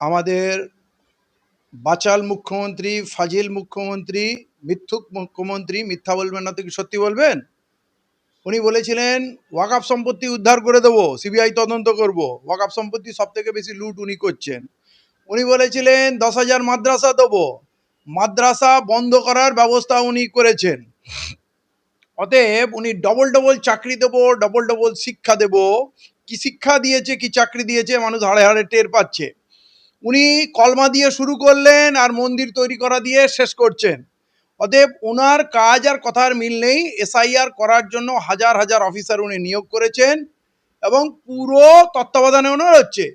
আমাদের বাচাল মুখ্যমন্ত্রী, ফাজিল মুখ্যমন্ত্রী, মিথ্যুক মুখ্যমন্ত্রী, মিথ্যা বলবেন না তো কি সত্যি বলবেন? উনি বলেছিলেন ওয়াকফ সম্পত্তি উদ্ধার করে দেবো, সিবিআই তদন্ত করব। ওয়াকফ সম্পত্তি সব থেকে বেশি লুট উনি করছেন। উনি বলেছিলেন 10,000 মাদ্রাসা দেবো, মাদ্রাসা বন্ধ করার ব্যবস্থা উনি করেছেন। অতএব উনি ডবল ডবল চাকরি দেবো, ডবল ডবল শিক্ষা দেব। কি শিক্ষা দিয়েছে, কি চাকরি দিয়েছে মানুষ হাড়ে হাড়ে টের পাচ্ছে। উনি কলমা দিয়ে শুরু করলেন আর মন্দির তৈরি করা দিয়ে শেষ করছেন। অতএব ওনার কাজ আর কথার মিল নেই। এসআইআর করার জন্য হাজার হাজার অফিসার উনি নিয়োগ করেছেন এবং পুরো তত্ত্বাবধানে ওনার হচ্ছে।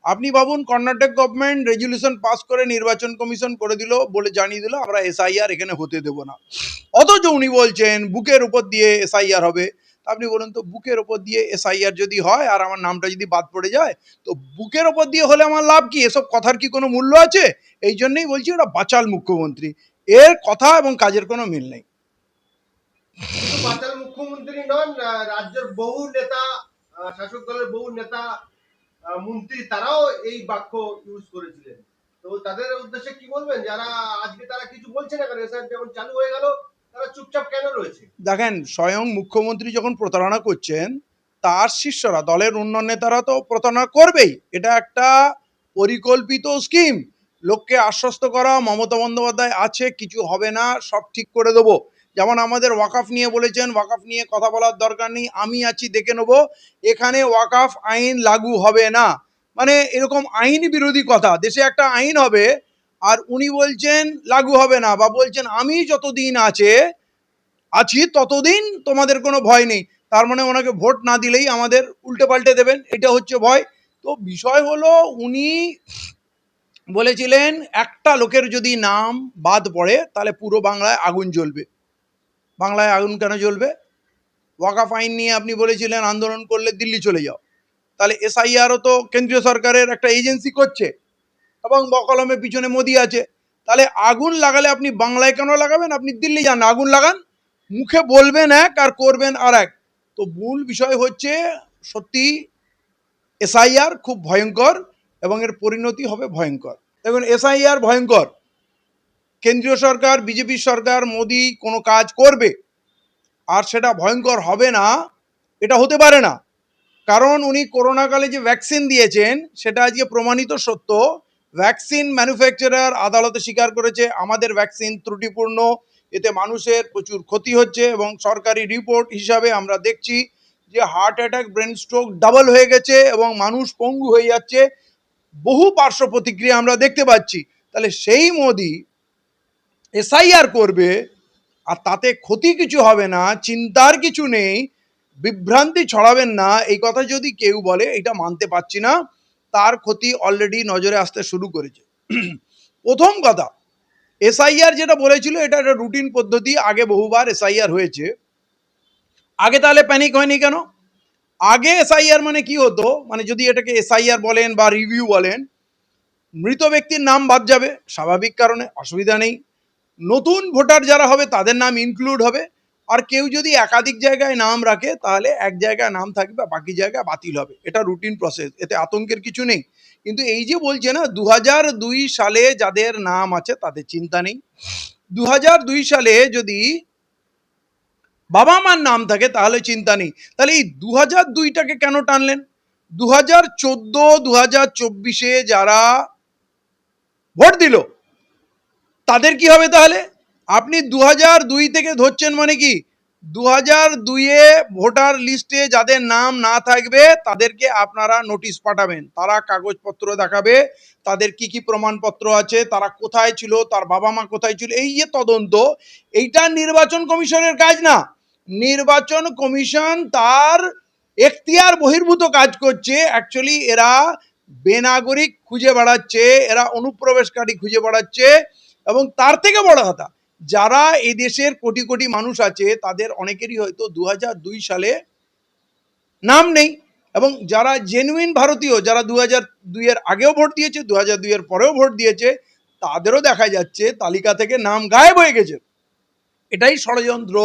আপনি ভাবুন, কর্ণাটক গভর্নমেন্ট রেজুলেশন পাস করে নির্বাচন কমিশন করে দিল, বলে জানিয়ে দিল আমরা এসআইআর এখানে হতে দেব না। অথচ উনি বলছেন বুকের উপর দিয়ে এসআইআর হবে। আপনি বলুন তো, বুকের ওপর দিয়ে এসআইআর যদি হয় আর আমার নামটা যদি বাদ পড়ে যায়, তো বুকের ওপর দিয়ে হলে আমার লাভ কি? এসব কথার কি কোনো মূল্য আছে? এই জন্যই বলছি ওরা বাচাল মুখ্যমন্ত্রী, এর কথা এবং কাজের কোনো মিল নেই। শুধু বাচাল মুখ্যমন্ত্রী নন, রাজ্যের বহু নেতা, শাসক দলের বহু নেতা, মন্ত্রী তারাও এই বাক্য ইউজ করেছিলেন। তো তাদের উদ্দেশ্যে কি বলবেন, যারা আজকে তারা কিছু বলছে না কেন? এসআইআর যেমন চালু হয়ে গেল, তারা চুপচাপ কেন রয়েছে? দেখেন, স্বয়ং মুখ্যমন্ত্রী যখন প্রতারণা করছেন, তার শিষ্যরা, দলের অন্য নেতারা তো প্রতারণা করবেই। এটা একটা পরিকল্পিত স্কিম, লোককে আশ্বস্ত করা। মমতা বন্দ্যোপাধ্যায় আছে, কিছু হবে না, সব ঠিক করে দেবো। যেমন আমাদের ওয়াকফ নিয়ে বলেছেন, ওয়াকফ নিয়ে কথা বলার দরকার নেই, আমি আছি, দেখে নেবো, এখানে ওয়াকফ আইন লাগু হবে না। মানে এরকম আইন বিরোধী কথা। দেশে একটা আইন হবে আর উনি বলছেন লাগু হবে না, বা বলছেন আমি যতদিন আছি ততদিন তোমাদের কোনো ভয় নেই। তার মানে ওনাকে ভোট না দিলেই আমাদের উল্টে পাল্টে দেবেন, এটা হচ্ছে ভয়। তো বিষয় হলো, উনি বলেছিলেন একটা লোকের যদি নাম বাদ পড়ে তাহলে পুরো বাংলায় আগুন জ্বলবে। বাংলায় আগুন কেন জ্বলবে? ওয়াকফ আইন নিয়ে আপনি বলেছিলেন আন্দোলন করলে দিল্লি চলে যাও। তাহলে এসআইআরও তো কেন্দ্রীয় সরকারের একটা এজেন্সি করছে এবং বকলমে পিছনে মোদি আছে। তাহলে আগুন লাগালে আপনি বাংলায় কেন লাগাবেন? আপনি দিল্লি যান, আগুন লাগান। মুখে বলবেন এক আর করবেন আর এক। তো মূল বিষয় হচ্ছে, সত্যি এসআইআর খুব ভয়ঙ্কর এবং এর পরিণতি হবে ভয়ঙ্কর। দেখুন, এসআইআর ভয়ঙ্কর। কেন্দ্রীয় সরকার, বিজেপি সরকার, মোদি কোনো কাজ করবে আর সেটা ভয়ঙ্কর হবে না, এটা হতে পারে না। কারণ উনি করোনাকালে যে ভ্যাকসিন দিয়েছেন সেটা আজকে প্রমাণিত সত্য। ভ্যাকসিন ম্যানুফ্যাকচারার আদালতে স্বীকার করেছে আমাদের ভ্যাকসিন ত্রুটিপূর্ণ, এতে মানুষের প্রচুর ক্ষতি হচ্ছে এবং সরকারি রিপোর্ট হিসাবে আমরা দেখছি যে heart attack, brain stroke double হয়ে গেছে এবং মানুষ পঙ্গু হয়ে যাচ্ছে। বহু পার্শ্ব প্রতিক্রিয়া আমরা দেখতে পাচ্ছি। তাহলে সেই মোদি এসআইআর করবে আর তাতে ক্ষতি কিছু হবে না, চিন্তার কিছু নেই, বিভ্রান্তি ছড়াবেন না, এই কথা যদি কেউ বলে, এটা মানতে পারছি না। তার ক্ষতি অলরেডি নজরে আসতে শুরু করেছে। প্রথম কথা, এসআইআর যেটা বলেছিল এটা একটা রুটিন পদ্ধতি, আগে বহুবার এসআইআর হয়েছে। আগে তাহলে প্যানিক হয়নি কেন? আগে এসআইআর মানে কি হতো, মানে যদি এটাকে এসআইআর বলেন বা রিভিউ বলেন, মৃত ব্যক্তির নাম বাদ যাবে, স্বাভাবিক কারণে, অসুবিধা নেই। নতুন ভোটার যারা হবে তাদের নাম ইনক্লুড হবে। আর কেউ যদি একাধিক জায়গায় নাম রাখে তাহলে এক জায়গায় নাম থাকবে, বাকি জায়গায় বাতিল হবে। এটা রুটিন প্রসেস, এতে আতঙ্কের কিছু নেই। কিন্তু এই যে বলছে না 2002 সালে যাদের নাম আছে তাদের চিন্তা নেই। 2002 সালে যদি বাবা মার নাম থাকে তাহলে চিন্তা নেই। তাহলে এই 2002টাকে কেন টানলেন? 2014, 2024-এ যারা ভোট দিল তাদের কি হবে তাহলে? আপনি 2002 থেকে ধরছেন মানে কি? 2002-এ ভোটার লিস্টে যাদের নাম না থাকবে তাদেরকে আপনারা নোটিশ পাঠাবেন, তারা কাগজপত্র দেখাবে, তাদের কি কি প্রমাণপত্র আছে, তারা কোথায় ছিল, তার বাবা মা কোথায় ছিল, এই যে তদন্ত, এইটা নির্বাচন কমিশনের কাজ না। নির্বাচন কমিশন তার এখতিয়ার বহির্ভূত কাজ করছে। অ্যাকচুয়ালি এরা বেনাগরিক খুঁজে বেড়াচ্ছে, এরা অনুপ্রবেশকারী খুঁজে বেড়াচ্ছে। এবং তার থেকে বড় কথা, যারা এই দেশের কোটি কোটি মানুষ আছে তাদের অনেকেরই হয়তো 2002 সালে নাম নেই। এবং যারা জেনুইন ভারতীয়, যারা 2002-এর আগেও ভোট দিয়েছে, 2002-এর পরেও ভোট দিয়েছে, তাদেরও দেখা যাচ্ছে তালিকা থেকে নাম গায়েব হয়ে গেছে। এটাই ষড়যন্ত্র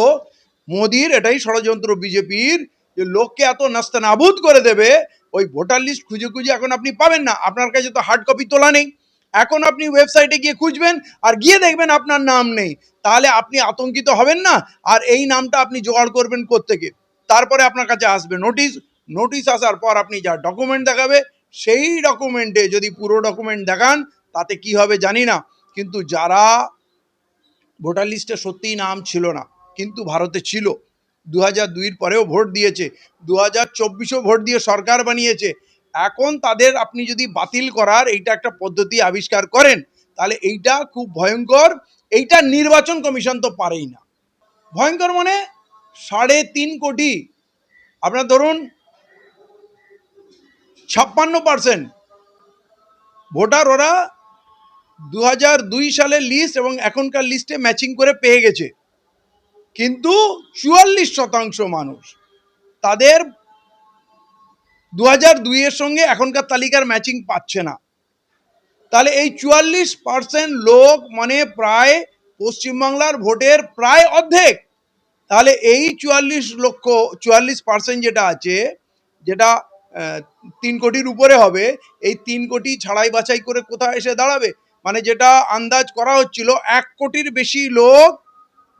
মোদির, এটাই ষড়যন্ত্র বিজেপির, যে লোককে এত নাস্তানাবুদ করে দেবে, ওই ভোটার লিস্ট খুঁজে খুঁজে এখন আপনি পাবেন না, আপনার কাছে তো হার্ড কপি তোলা নেই। এখন আপনি ওয়েবসাইটে গিয়ে খুঁজবেন আর গিয়ে দেখবেন আপনার নাম নেই, তাহলে আপনি আতঙ্কিত হবেন না? আর এই নামটা আপনি জোগাড় করবেন কোত্থেকে? তারপরে আপনার কাছে আসবে নোটিশ, নোটিশ আসার পর আপনি যা ডকুমেন্ট দেখাবে, সেই ডকুমেন্টে যদি পুরো ডকুমেন্ট দেখান, তাতে কি হবে জানি না, কিন্তু যারা ভোটার লিস্টে সত্যিই নাম ছিল না কিন্তু ভারতে ছিল, 2002-এর পরেও ভোট দিয়েছে, 2024-ও ভোট দিয়ে সরকার বানিয়েছে, এখন তাদের আপনি যদি বাতিল করার এইটা একটা পদ্ধতি আবিষ্কার করেন, তাহলে এইটা খুব ভয়ঙ্কর। এইটা নির্বাচন কমিশন তো পারেই না। ভয়ঙ্কর মানে 3.5 কোটি, আপনার ধরুন 56% ভোটার ওরা 2002 সালের লিস্ট এবং এখনকার লিস্টে ম্যাচিং করে পেয়ে গেছে, কিন্তু 44% মানুষ তাদের 2002-এর সঙ্গে এখনকার তালিকার ম্যাচিং পাচ্ছে না। তাহলে এই 44% লোক মানে প্রায় পশ্চিমবাংলার ভোটের প্রায় অর্ধেক। তাহলে এই 44% যেটা আছে, যেটা 3 কোটির উপরে হবে, এই 3 কোটি ছাড়াই বাছাই করে কোথায় এসে দাঁড়াবে? মানে যেটা আন্দাজ করা হচ্ছিল 1 কোটির বেশি লোক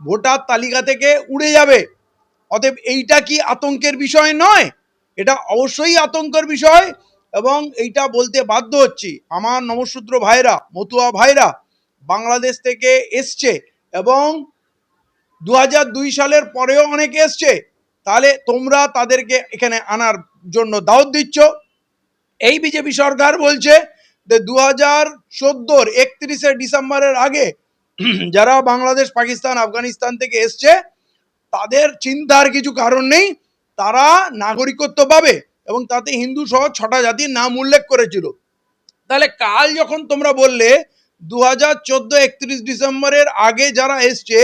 ভোটার তালিকা থেকে উড়ে যাবে। অতএব এইটা কি আতঙ্কের বিষয় নয়? এটা অবশ্যই আতঙ্কের বিষয়, এবং এইটা বলতে বাধ্য হচ্ছি। আমার নমশূদ্র ভাইরা, মতুয়া ভাইরা বাংলাদেশ থেকে এসছে এবং 2002 সালের পরেও অনেকে এসছে, তাহলে তোমরা তাদেরকে এখানে আনার জন্য দাওয়াত দিচ্ছ। এই বিজেপি সরকার বলছে যে 2014 31শে ডিসেম্বরের আগে যারা বাংলাদেশ, পাকিস্তান, আফগানিস্তান থেকে এসছে তাদের চিন্তার কিছু কারণ নেই, তারা নাগরিকত্ব পাবে, এবং তাতে হিন্দু সহ 6টা জাতির নাম উল্লেখ করেছিল। তাহলে কাল যখন তোমরা বললে 2014 31 ডিসেম্বরের আগে যারা এসছে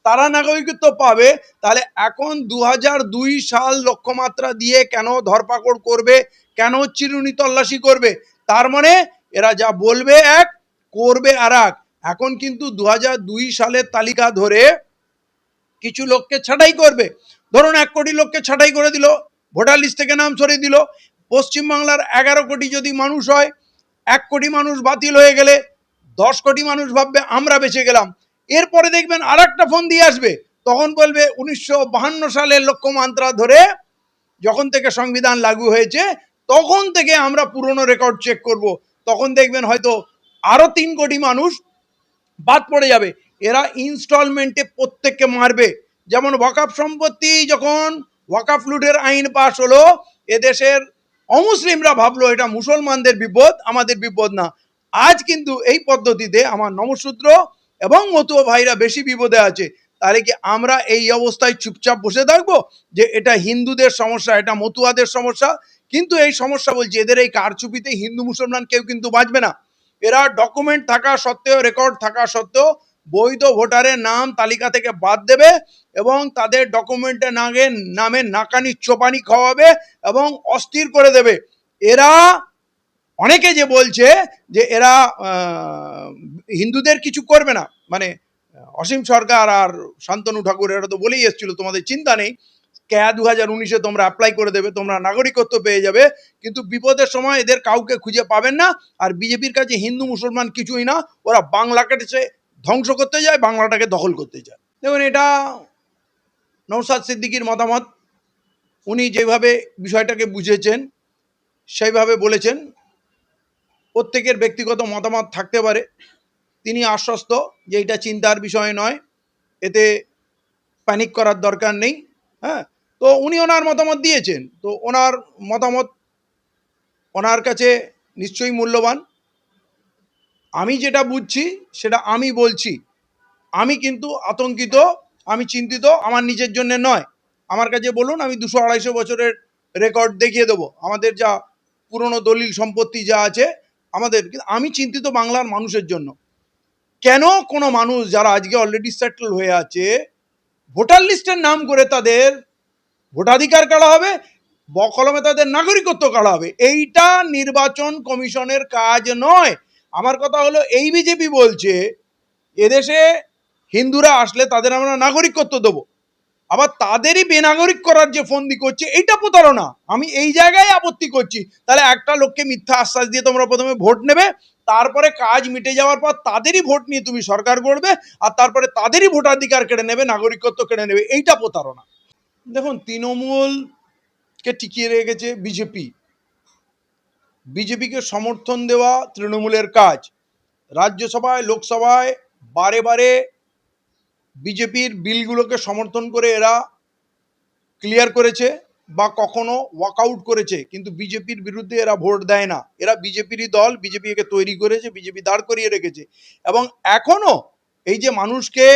তারা নাগরিকত্ব পাবে, তাহলে এখন 2002 সাল লক্ষ্যমাত্রা দিয়ে কেন ধরপাকড় করবে, কেন চিরুনি তল্লাশি করবে? তার মানে এরা যা বলবে এক, করবে আর এক। এখন কিন্তু 2002 সালের তালিকা ধরে কিছু লোককে ছাঁটাই করবে, ধরুন 1 কোটি লোককে ছাঁটাই করে দিল, ভোটার লিস্ট থেকে নাম সরিয়ে দিল। পশ্চিমবাংলার 11 কোটি যদি মানুষ হয়, 1 কোটি মানুষ বাতিল হয়ে গেলে 10 কোটি মানুষ ভাববে আমরা বেঁচে গেলাম। এরপরে দেখবেন আর একটা ফোন দিয়ে আসবে, তখন বলবে 1952 সালের লক্ষ্যমাত্রা ধরে যখন থেকে সংবিধান লাগু হয়েছে তখন থেকে আমরা পুরনো রেকর্ড চেক করব, তখন দেখবেন হয়তো আরো 3 কোটি মানুষ বাদ পড়ে যাবে। এরা ইনস্টলমেন্টে প্রত্যেককে মারবে। যেমন ওয়াকাফ সম্পত্তি, যখন ওয়াকাফ লুটের আইন পাশ হলো, এদেশের অমুসলিমরা ভাবলো এটা মুসলমানদের বিপদ, আমাদের বিপদ না। আজ কিন্তু এই পদ্ধতিতে আমার নমশূদ্র এবং মতুয়া ভাইরা বেশি বিপদে আছে। তাহলে কি আমরা এই অবস্থায় চুপচাপ বসে থাকবো যে এটা হিন্দুদের সমস্যা, এটা মতুয়াদের সমস্যা? কিন্তু এই সমস্যা বলছি, এদের এই কারচুপিতে হিন্দু মুসলমান কেউ কিন্তু বাঁচবে না। এরা ডকুমেন্ট থাকা সত্ত্বেও, রেকর্ড থাকা সত্ত্বেও বৈধ ভোটারের নাম তালিকা থেকে বাদ দেবে এবং তাদের ডকুমেন্টের নামে নাকানি চোপানি খাওয়াবে এবং অস্থির করে দেবে। এরা অনেকে যে বলছে যে এরা হিন্দুদের কিছু করবে না, মানে অসীম সরকার আর শান্তনু ঠাকুর এরা তো বলেই এসেছিল তোমাদের চিন্তা নেই, 2019-এ তোমরা অ্যাপ্লাই করে দেবে, তোমরা নাগরিকত্ব পেয়ে যাবে, কিন্তু বিপদের সময় এদের কাউকে খুঁজে পাবেন না। আর বিজেপির কাছে হিন্দু মুসলমান কিছুই না, ওরা বাংলাকে ধ্বংস করতে যায়, বাংলাটাকে দখল করতে যায়। দেখুন, এটা নওশাদ সিদ্দিকীর মতামত, উনি যেভাবে বিষয়টাকে বুঝেছেন সেইভাবে বলেছেন। প্রত্যেকের ব্যক্তিগত মতামত থাকতে পারে, তিনি আশ্বস্ত যে এটা চিন্তার বিষয় নয়, এতে প্যানিক করার দরকার নেই। হ্যাঁ, তো উনি ওনার মতামত দিয়েছেন, তো ওনার মতামত ওনার কাছে নিশ্চয়ই মূল্যবান। আমি যেটা বুঝছি সেটা আমি বলছি। আমি কিন্তু আতঙ্কিত, আমি চিন্তিত, আমার নিজের জন্য নয়। আমার কাছে বলুন, আমি 200-250 বছরের রেকর্ড দেখিয়ে দেবো, আমাদের যা পুরনো দলিল সম্পত্তি যা আছে আমাদের, আমি চিন্তিত বাংলার মানুষের জন্য। কেন কোনো মানুষ যারা আজকে অলরেডি সেটেল হয়ে আছে, ভোটার লিস্টের নাম করে তাদের ভোটাধিকার কাড়া হবে, বকলমে তাদের নাগরিকত্ব কাড়া হবে? এইটা নির্বাচন কমিশনের কাজ নয়। আমার কথা হলো, এই বিজেপি বলছে এদেশে হিন্দুরা আসলে তাদের আমরা নাগরিকত্ব দেবো, আবার তাদেরই বেনাগরিক করার যে ফন্দি করছে এইটা প্রতারণা। আমি এই জায়গায় আপত্তি করছি। তাহলে একটা লোককে মিথ্যা আশ্বাস দিয়ে তোমরা প্রথমে ভোট নেবে, তারপরে কাজ মিটে যাওয়ার পর তাদেরই ভোট নিয়ে তুমি সরকার গড়বে, আর তারপরে তাদেরই ভোটাধিকার কেড়ে নেবে, নাগরিকত্ব কেড়ে নেবে, এইটা প্রতারণা। দেখুন, তৃণমূলকে টিকিয়ে রেখেছে বিজেপি। বিজেপিকে সমর্থন দেওয়া তৃণমূলের কাজ। রাজ্যসভায় লোকসভায় বারে বারে বিজেপির বিলগুলোকে সমর্থন করে এরা ক্লিয়ার করেছে বা কখনো ওয়াকআউট করেছে, কিন্তু বিজেপির বিরুদ্ধে এরা ভোট দেয় না। এরা বিজেপিরই দল, বিজেপি একে তৈরি করেছে, বিজেপি দাঁড় করিয়ে রেখেছে। এবং এখনো এই যে মানুষকে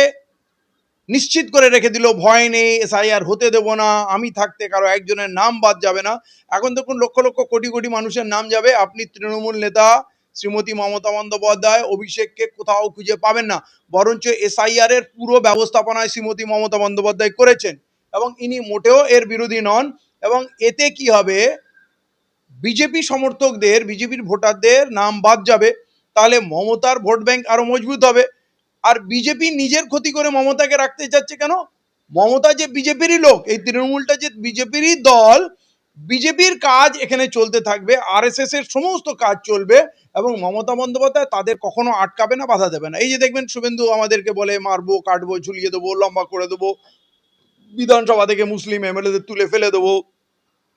নিশ্চিত করে রেখে দিল ভয় নেই, এসআইআর হতে দেবো না, আমি থাকতে কারো একজনের নাম বাদ যাবে না। এখন দেখুন লক্ষ লক্ষ কোটি কোটি মানুষের নাম যাবে, আপনি তৃণমূল নেতা শ্রীমতী মমতা বন্দ্যোপাধ্যায় অভিষেককে কোথাও খুঁজে পাবেন না। বরঞ্চ এসআইআর এর পুরো ব্যবস্থাপনায় শ্রীমতী মমতা বন্দ্যোপাধ্যায় করেছেন এবং ইনি মোটেও এর বিরোধী নন। এবং এতে কি হবে, বিজেপি সমর্থকদের, বিজেপির ভোটারদের নাম বাদ যাবে, তাহলে মমতার ভোট ব্যাংক আরো মজবুত হবে। আর বিজেপি নিজের ক্ষতি করে মমতাকে রাখতে চাচ্ছে কেন? মমতা যে বিজেপিরই লোক, এই তৃণমূলটা যে বিজেপিরই দল, বিজেপির কাজ এখানে চলতে থাকবে, আরএসএস এর সমস্ত কাজ চলবে এবং মমতা বন্দ্যোপাধ্যায় তাদের কখনো আটকাবে না, বাধা দেবে না। এই যে দেখবেন শুভেন্দু আমাদেরকে বলে মারবো, কাটবো, ঝুলিয়ে দেবো, লম্বা করে দেবো, বিধানসভা থেকে মুসলিম এমএলএদের তুলে ফেলে দেবো,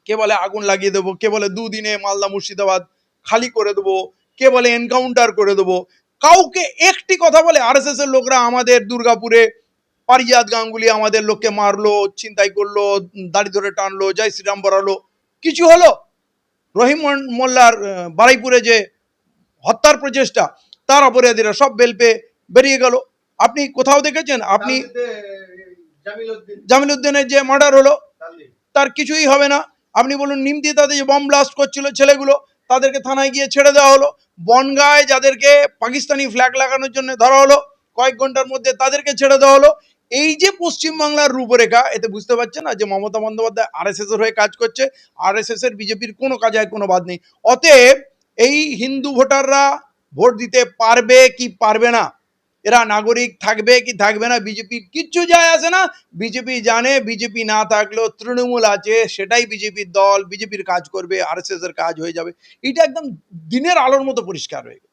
কে বলে আগুন লাগিয়ে দেবো, কে বলে দুদিনে মালদা মুর্শিদাবাদ খালি করে দেবো, কে বলে এনকাউন্টার করে দেবো। কাউকে একটি কথা বলে? আরএসএস এর লোকরা আমাদের দুর্গাপুরে পারিজাত গাঙ্গুলি আমাদের লোককে মারলো, ছিনতাই করলো, দাড়ি ধরে টানলো, জয় শ্রীরাম বলালো, কিছু হলো? রহিম মোল্লার বারুইপুরে যে হত্যার প্রচেষ্টা, তার অপরাধীরা সব বেল পেয়ে বেরিয়ে গেল। আপনি কোথাও দেখেছেন? আপনি জামিল উদ্দিনের যে মার্ডার হলো, তার কিছুই হবে না। আপনি বলুন নিমতি তাদের যে বম ব্লাস্ট করছিল ছেলেগুলো, তাদেরকে থানায় গিয়ে ছেড়ে দেওয়া হলো। বনগায় যাদেরকে পাকিস্তানি ফ্ল্যাগ লাগানোর জন্য ধরা হলো, কয়েক ঘন্টার মধ্যে তাদেরকে ছেড়ে দেওয়া হলো। এই যে পশ্চিমবাংলার রূপরেখা, এতে বুঝতে পারছে না যে মমতা বন্দ্যোপাধ্যায় আরএসএস এর হয়ে কাজ করছে। আরএসএস এর বিজেপির কোনো কাজে কোনো বাদ নেই। অতএব এই হিন্দু ভোটাররা ভোট দিতে পারবে কি পারবে না, এরা নাগরিক থাকবে কি থাকবে না, বিজেপির কিচ্ছু যায় আসে না। বিজেপি জানে বিজেপি না থাকলেও তৃণমূল আছে, সেটাই বিজেপির দল, বিজেপির কাজ করবে, আরএসএস এর কাজ হয়ে যাবে। এটা একদম দিনের আলোর মতো পরিষ্কার হয়ে গেছে।